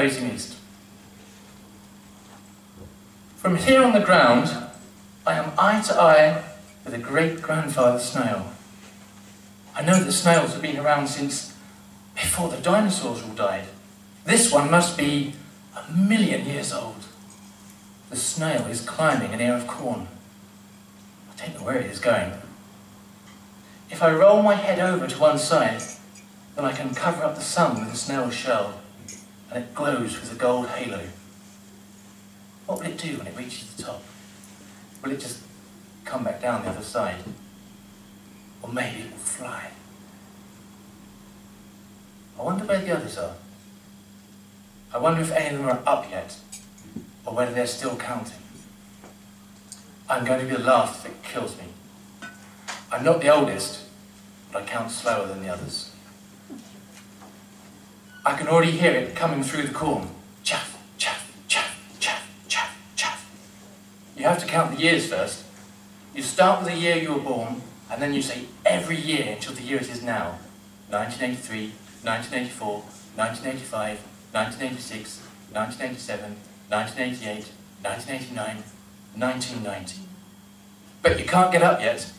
facing east. From here on the ground, I am eye to eye with a great-grandfather snail. I know that snails have been around since before the dinosaurs all died. This one must be 1,000,000 years old. The snail is climbing an ear of corn. I don't know where it is going. If I roll my head over to one side, then I can cover up the sun with the snail's shell, and it glows with a gold halo. What will it do when it reaches the top? Will it just come back down the other side? Or maybe it will fly. I wonder where the others are. I wonder if any of them are up yet, or whether they're still counting. I'm going to be the last if it kills me. I'm not the oldest, but I count slower than the others. I can already hear it coming through the corn. Chaff, chaff, chaff, chaff, chaff, chaff. You have to count the years first. You start with the year you were born, and then you say every year until the year it is now. 1983, 1984, 1985, 1986, 1987, 1988, 1989, 1990. But you can't get up yet.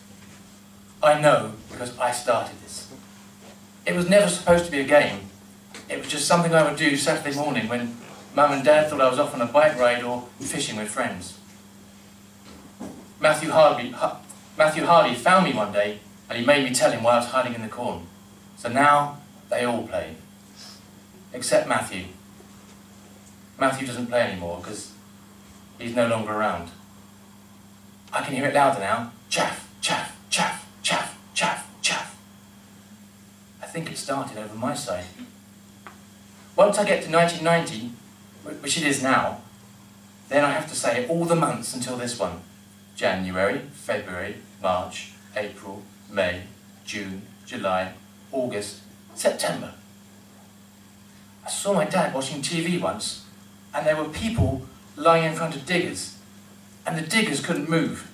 I know, because I started this. It was never supposed to be a game. It was just something I would do Saturday morning when Mum and Dad thought I was off on a bike ride or fishing with friends. Matthew Hardy found me one day, and he made me tell him why I was hiding in the corn. So now they all play. Except Matthew. Matthew doesn't play anymore because he's no longer around. I can hear it louder now. Chaff, chaff, chaff, chaff, chaff, chaff. I think it started over my side. Once I get to 1990, which it is now, then I have to say all the months until this one. January, February, March, April, May, June, July, August, September. I saw my dad watching TV once, and there were people lying in front of diggers, and the diggers couldn't move.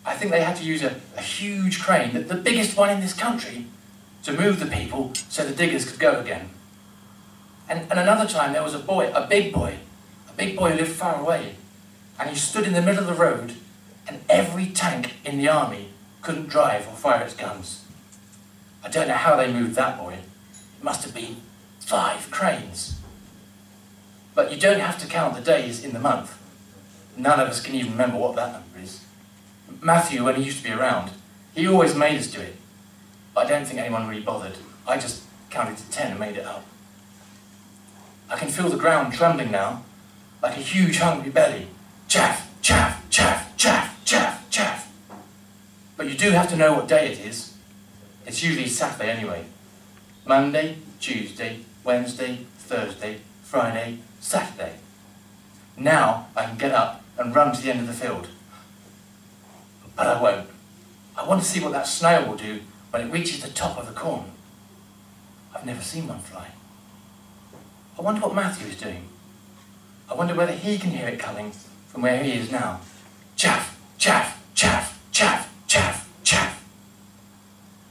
I think they had to use a huge crane, the biggest one in this country, to move the people so the diggers could go again. And another time there was a boy, a big boy who lived far away, and he stood in the middle of the road, and every tank in the army couldn't drive or fire its guns. I don't know how they moved that boy. It must have been 5 cranes. But you don't have to count the days in the month. None of us can even remember what that number is. Matthew, when he used to be around, he always made us do it. But I don't think anyone really bothered. I just counted to 10 and made it up. I can feel the ground trembling now, like a huge hungry belly. Chaff, chaff, chaff, chaff, chaff, chaff. But you do have to know what day it is. It's usually Saturday anyway. Monday, Tuesday, Wednesday, Thursday, Friday, Saturday. Now I can get up and run to the end of the field. But I won't. I want to see what that snail will do when it reaches the top of the corn. I've never seen one fly. I wonder what Matthew is doing. I wonder whether he can hear it coming from where he is now. Chaff, chaff, chaff, chaff, chaff, chaff.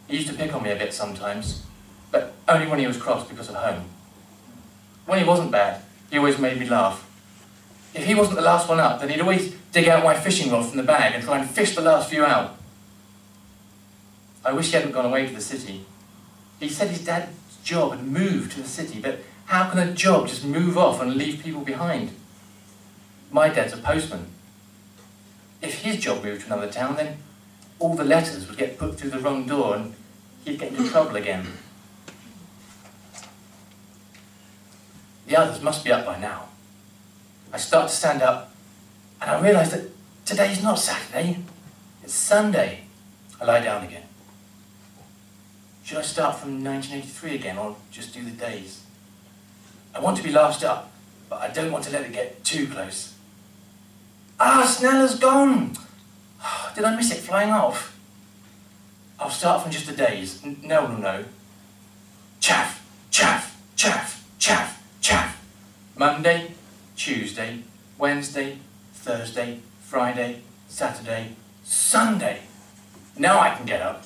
He used to pick on me a bit sometimes, but only when he was cross because of home. When he wasn't bad, he always made me laugh. If he wasn't the last one up, then he'd always dig out my fishing rod from the bag and try and fish the last few out. I wish he hadn't gone away to the city. He said his dad's job had moved to the city, but how can a job just move off and leave people behind? My dad's a postman. If his job moved to another town, then all the letters would get put through the wrong door and he'd get into trouble again. The others must be up by now. I start to stand up and I realise that today's not Saturday, it's Sunday. I lie down again. Should I start from 1983 again or just do the days? I want to be last up, but I don't want to let it get too close. Ah, Snella's gone! Did I miss it flying off? I'll start from just the days. No one will know. Chaff, chaff, chaff, chaff, chaff. Monday, Tuesday, Wednesday, Thursday, Friday, Saturday, Sunday. Now I can get up.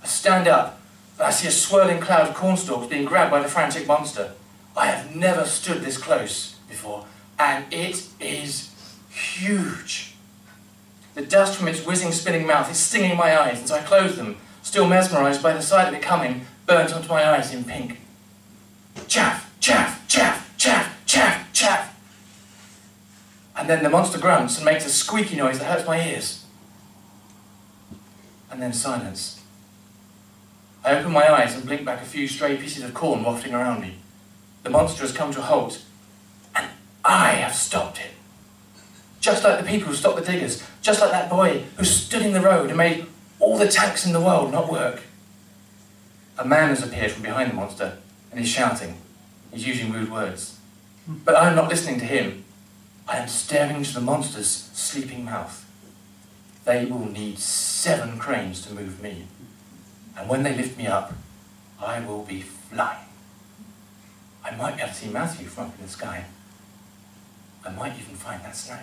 I stand up and I see a swirling cloud of cornstalks being grabbed by the frantic monster. I have never stood this close before, and it is huge. The dust from its whizzing, spinning mouth is stinging my eyes, and so I close them, still mesmerised by the sight of it coming, burnt onto my eyes in pink. Chaff, chaff, chaff, chaff, chaff, chaff. And then the monster grunts and makes a squeaky noise that hurts my ears. And then silence. I open my eyes and blink back a few stray pieces of corn wafting around me. The monster has come to a halt, and I have stopped it. Just like the people who stopped the diggers, just like that boy who stood in the road and made all the tanks in the world not work. A man has appeared from behind the monster, and he's shouting. He's using rude words. But I'm not listening to him. I am staring into the monster's sleeping mouth. They will need 7 cranes to move me. And when they lift me up, I will be flying. I might be able to see Matthew from up in the sky. I might even find that snail.